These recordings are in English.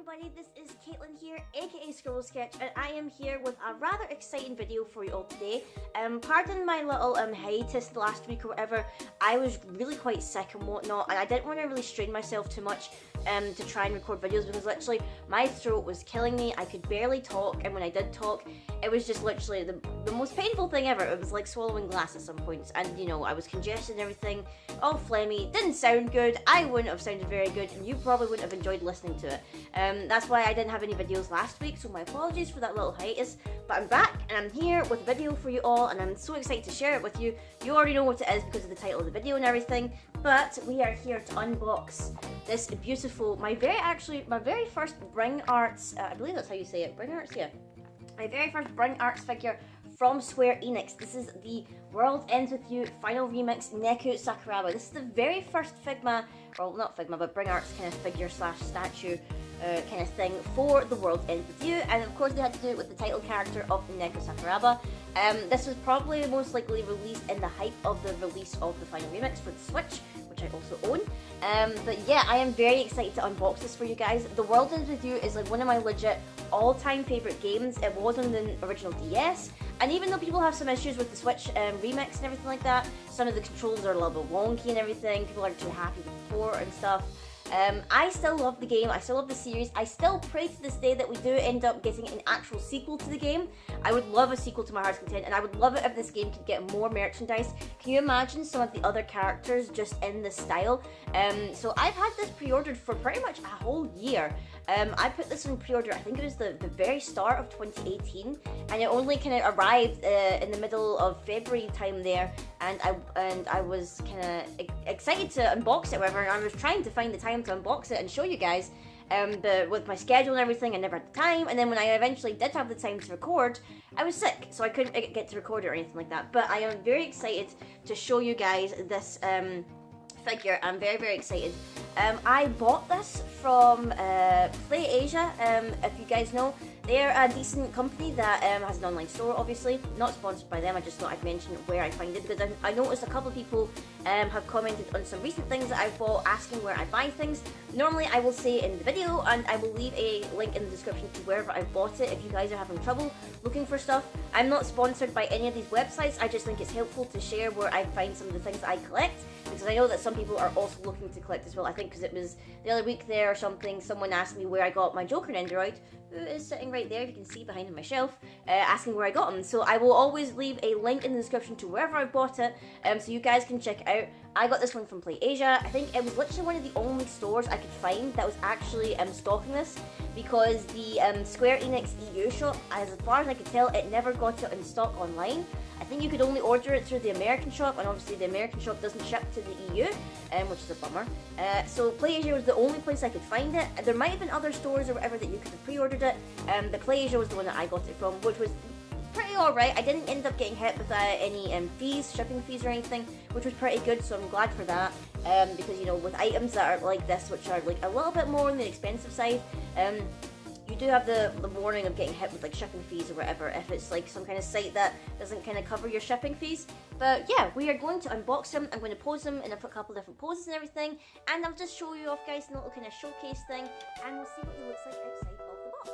everybody, this is Caitlin here, aka Scribble Sketch, and I am here with a rather exciting video for you all today. Pardon my little hiatus last week or whatever. I was really quite sick and whatnot, and I didn't want to really strain myself too much to try and record videos because literally my throat was killing me. I could barely talk, and when I did talk, it was just literally the most painful thing ever. It was like swallowing glass at some points, and you know, I was congested and everything, all phlegmy, didn't sound good. I wouldn't have sounded very good, and you probably wouldn't have enjoyed listening to it. That's why I didn't have any videos last week, so my apologies for that little hiatus, but I'm back and I'm here with a video for you all, and I'm so excited to share it with you. You already know what it is because of the title of the video and everything, but we are here to unbox this beautiful, my very first Bring Arts, I believe that's how you say it, Bring Arts, yeah. My very first Bring Arts figure from Square Enix. This is the World Ends With You Final Remix Neko-Senpai. This is the very first Figma, well not Figma, but Bring Arts kind of figure slash statue kind of thing for the World Ends With You, and of course they had to do it with the title character of Neko-Senpai. This was probably most likely released in the hype of the release of the Final Remix for the Switch, which I also own. But yeah, I am very excited to unbox this for you guys. The World Ends With You is like one of my legit all-time favorite games. It was on the original DS, and even though people have some issues with the Switch remix and everything like that, some of the controls are a little bit wonky and everything, people aren't too happy with the port and stuff. I still love the game, I still love the series. I still pray to this day that we do end up getting an actual sequel to the game. I would love a sequel to my heart's content, and I would love it if this game could get more merchandise. Can you imagine some of the other characters just in this style? So I've had this pre-ordered for pretty much a whole year. I put this in pre-order, I think it was the very start of 2018, and it only kind of arrived in the middle of February time there, and I was kind of excited to unbox it, whatever, and I was trying to find the time to unbox it and show you guys, but with my schedule and everything, I never had the time, and then when I eventually did have the time to record, I was sick, so I couldn't get to record it or anything like that. But I am very excited to show you guys this figure. I'm very, very excited. I bought this from PlayAsia, if you guys know. They're a decent company that has an online store, obviously. Not sponsored by them, I just thought I'd mention where I find it, because I noticed a couple of people have commented on some recent things that I've bought, asking where I buy things. Normally I will say in the video, and I will leave a link in the description to wherever I bought it if you guys are having trouble looking for stuff. I'm not sponsored by any of these websites, I just think it's helpful to share where I find some of the things that I collect, because I know that some people are also looking to collect as well. I think because it was the other week there or something, someone asked me where I got my Joker Android, who is sitting right there, you can see behind my shelf, asking where I got them. So I will always leave a link in the description to wherever I bought it, so you guys can check it out. I got this one from PlayAsia. I think it was literally one of the only stores I could find that was actually stocking this, because the Square Enix EU shop, as far as I could tell, it never got it in stock online. I think you could only order it through the American shop, and obviously the American shop doesn't ship to the EU, which is a bummer. So PlayAsia was the only place I could find it. There might have been other stores or whatever that you could have pre-ordered it, but PlayAsia was the one that I got it from, which was pretty alright. I didn't end up getting hit with any shipping fees or anything, which was pretty good, so I'm glad for that, because you know, with items that are like this, which are like a little bit more on the expensive side, you do have the warning of getting hit with like shipping fees or whatever if it's like some kind of site that doesn't kind of cover your shipping fees. But yeah, we are going to unbox them. I'm going to pose them in a couple different poses and everything, and I'll just show you off, guys, in a little kind of showcase thing, and we'll see what he looks like outside of the box.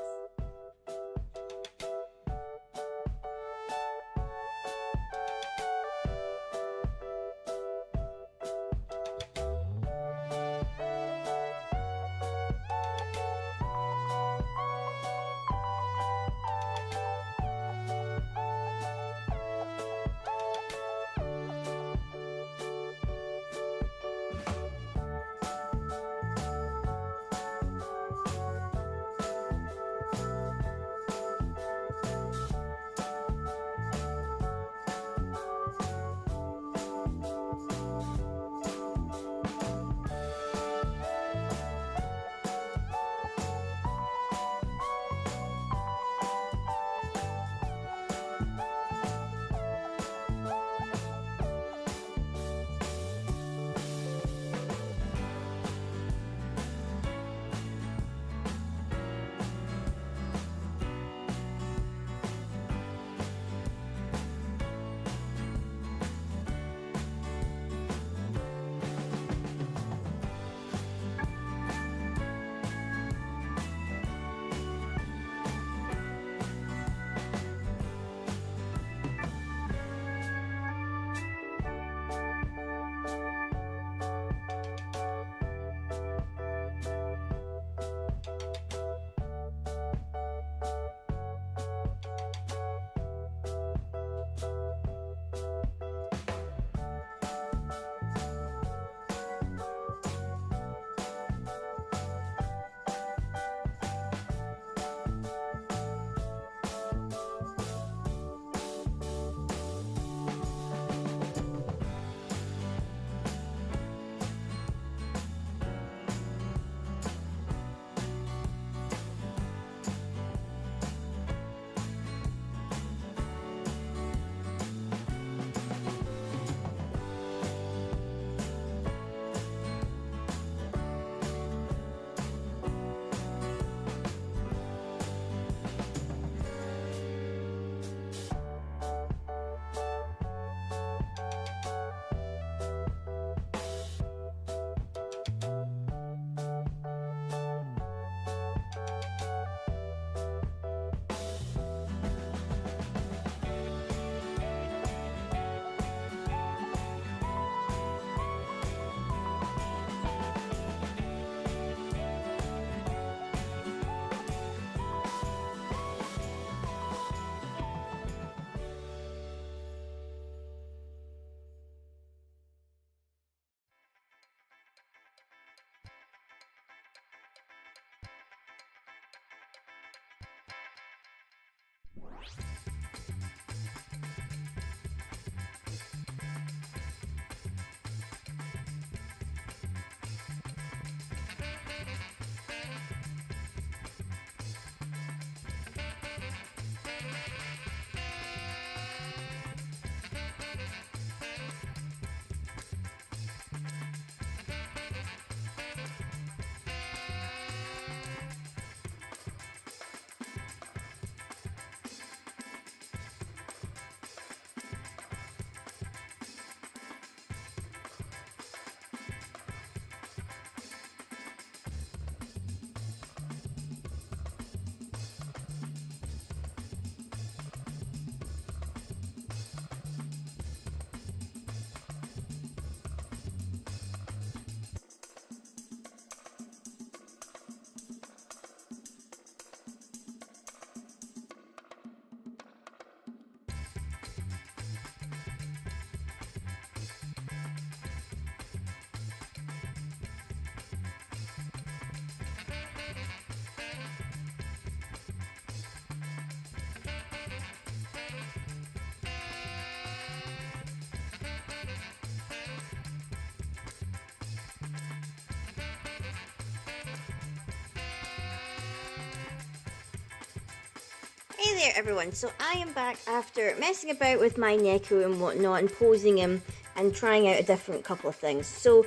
there everyone, so I am back after messing about with my Neku and whatnot and posing him and trying out a different couple of things. So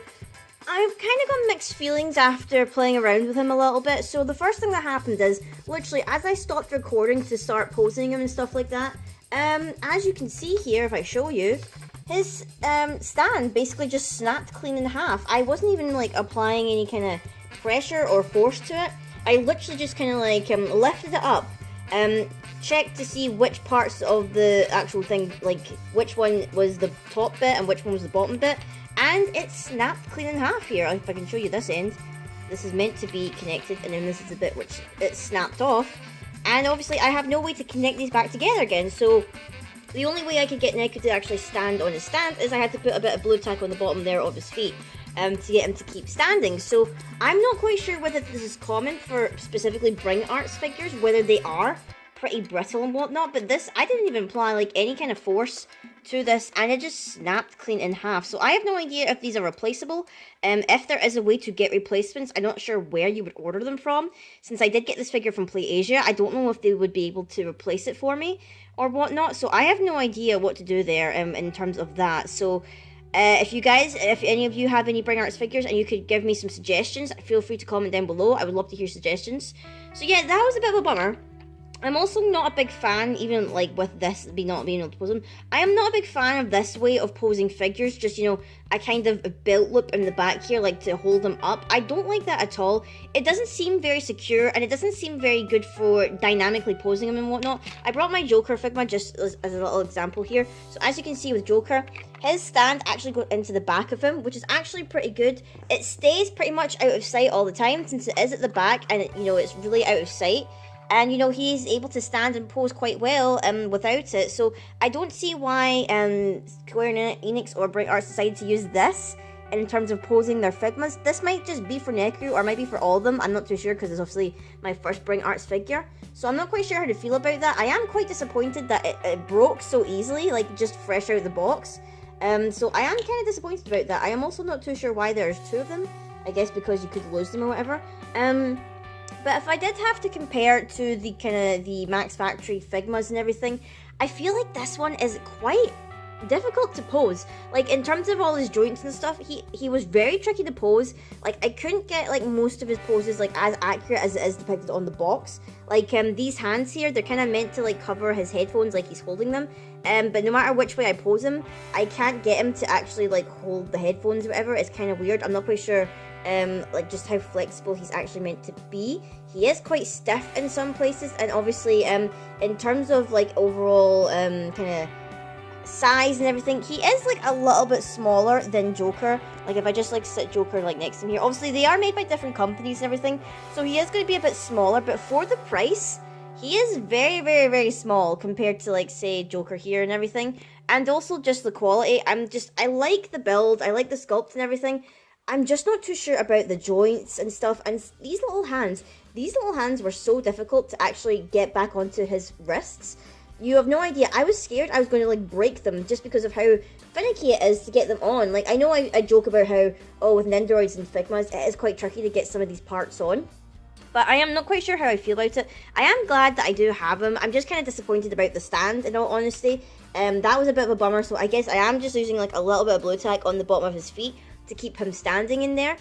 I've kind of got mixed feelings after playing around with him a little bit. So the first thing that happened is, literally as I stopped recording to start posing him and stuff like that, as you can see here, if I show you, his stand basically just snapped clean in half. I wasn't even like applying any kind of pressure or force to it. I literally just kind of like lifted it up, checked to see which parts of the actual thing, like which one was the top bit and which one was the bottom bit, and it snapped clean in half here. If I can show you this end, this is meant to be connected, and then this is the bit which it snapped off, and obviously I have no way to connect these back together again, so the only way I could get Neku to actually stand on his stand is I had to put a bit of blue tack on the bottom there of his feet to get him to keep standing. So I'm not quite sure whether this is common for specifically Bring Arts figures, whether they are pretty brittle and whatnot, but this, I didn't even apply like any kind of force to this and it just snapped clean in half. So I have no idea if these are replaceable. If there is a way to get replacements, I'm not sure where you would order them from. Since I did get this figure from PlayAsia, I don't know if they would be able to replace it for me or whatnot, so I have no idea what to do there in terms of that. So if any of you have any Bring Arts figures and you could give me some suggestions, feel free to comment down below. I would love to hear suggestions. So yeah, that was a bit of a bummer. I'm also not a big fan, even like with this not being able to pose them, I am not a big fan of this way of posing figures, just, you know, a kind of belt loop in the back here, like to hold them up. I don't like that at all. It doesn't seem very secure, and it doesn't seem very good for dynamically posing them and whatnot. I brought my Joker Figma just as a little example here. So as you can see with Joker, his stand actually goes into the back of him, which is actually pretty good. It stays pretty much out of sight all the time, since it is at the back, and you know, it's really out of sight. And, you know, he's able to stand and pose quite well without it. So I don't see why Square Enix or Bring Arts decided to use this in terms of posing their Figmas. This might just be for Neku, or might be for all of them. I'm not too sure, because it's obviously my first Bring Arts figure. So I'm not quite sure how to feel about that. I am quite disappointed that it broke so easily, like just fresh out of the box. So I am kind of disappointed about that. I am also not too sure why there's two of them. I guess because you could lose them or whatever. But if I did have to compare it to the kind of the Max Factory Figmas and everything, I feel like this one is quite difficult to pose. Like, in terms of all his joints and stuff, he was very tricky to pose. Like, I couldn't get like most of his poses like as accurate as it is depicted on the box. Like, these hands here, they're kind of meant to like cover his headphones like he's holding them. But no matter which way I pose him, I can't get him to actually like hold the headphones or whatever. It's kind of weird. I'm not quite sure like just how flexible he's actually meant to be. He is quite stiff in some places, and obviously in terms of like overall kind of size and everything, he is like a little bit smaller than Joker. Like if I just like sit Joker like next to him here, obviously they are made by different companies and everything, so he is going to be a bit smaller, but for the price he is very, very, very small compared to like say Joker here and everything. And also just the quality, I like the build, I like the sculpt and everything. I'm just not too sure about the joints and stuff, and these little hands were so difficult to actually get back onto his wrists. You have no idea. I was scared I was going to like break them just because of how finicky it is to get them on. Like, I know I joke about how, oh, with Nendoroids and Figmas, it is quite tricky to get some of these parts on. But I am not quite sure how I feel about it. I am glad that I do have him. I'm just kind of disappointed about the stand, in all honesty. That was a bit of a bummer, so I guess I am just using like a little bit of blue tack on the bottom of his feet to keep him standing in there.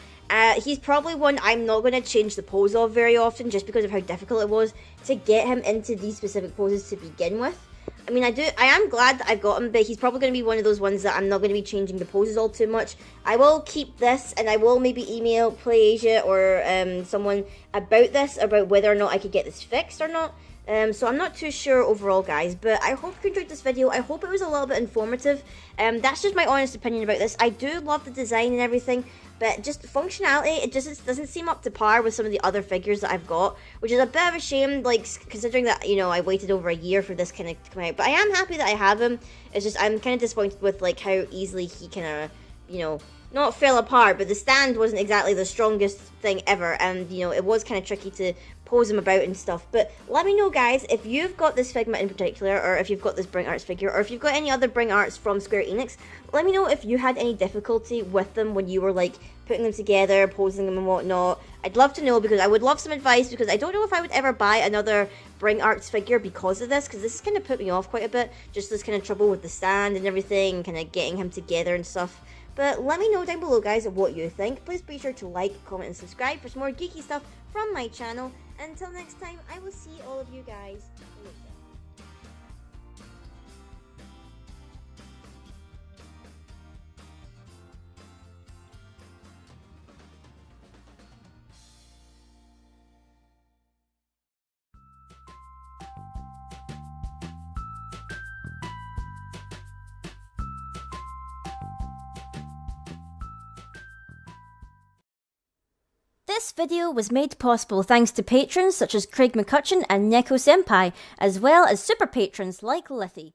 He's probably one I'm not going to change the pose of very often, just because of how difficult it was to get him into these specific poses to begin with. I mean, I am glad that I've got him, but he's probably going to be one of those ones that I'm not going to be changing the poses all too much. I will keep this, and I will maybe email PlayAsia or someone about this, about whether or not I could get this fixed or not. So I'm not too sure overall, guys, but I hope you enjoyed this video. I hope it was a little bit informative. That's just my honest opinion about this. I do love the design and everything, but just functionality, it just doesn't seem up to par with some of the other figures that I've got, which is a bit of a shame, like, considering that, you know, I waited over a year for this kind of to come out. But I am happy that I have him. It's just, I'm kind of disappointed with, like, how easily he kind of, you know, not fell apart, but the stand wasn't exactly the strongest thing ever, and, you know, it was kind of tricky to pose him about and stuff. But let me know, guys, if you've got this Figma in particular, or if you've got this Bring Arts figure, or if you've got any other Bring Arts from Square Enix. Let me know if you had any difficulty with them when you were like putting them together, posing them and whatnot. I'd love to know, because I would love some advice, because I don't know if I would ever buy another Bring Arts figure because of this, because this kind of put me off quite a bit. Just this kind of trouble with the stand and everything, kind of getting him together and stuff. But let me know down below, guys, what you think. Please be sure to like, comment, and subscribe for some more geeky stuff from my channel. And until next time, I will see all of you guys later. This video was made possible thanks to patrons such as Craig McCutcheon and Neko-Senpai, as well as super patrons like Lithy.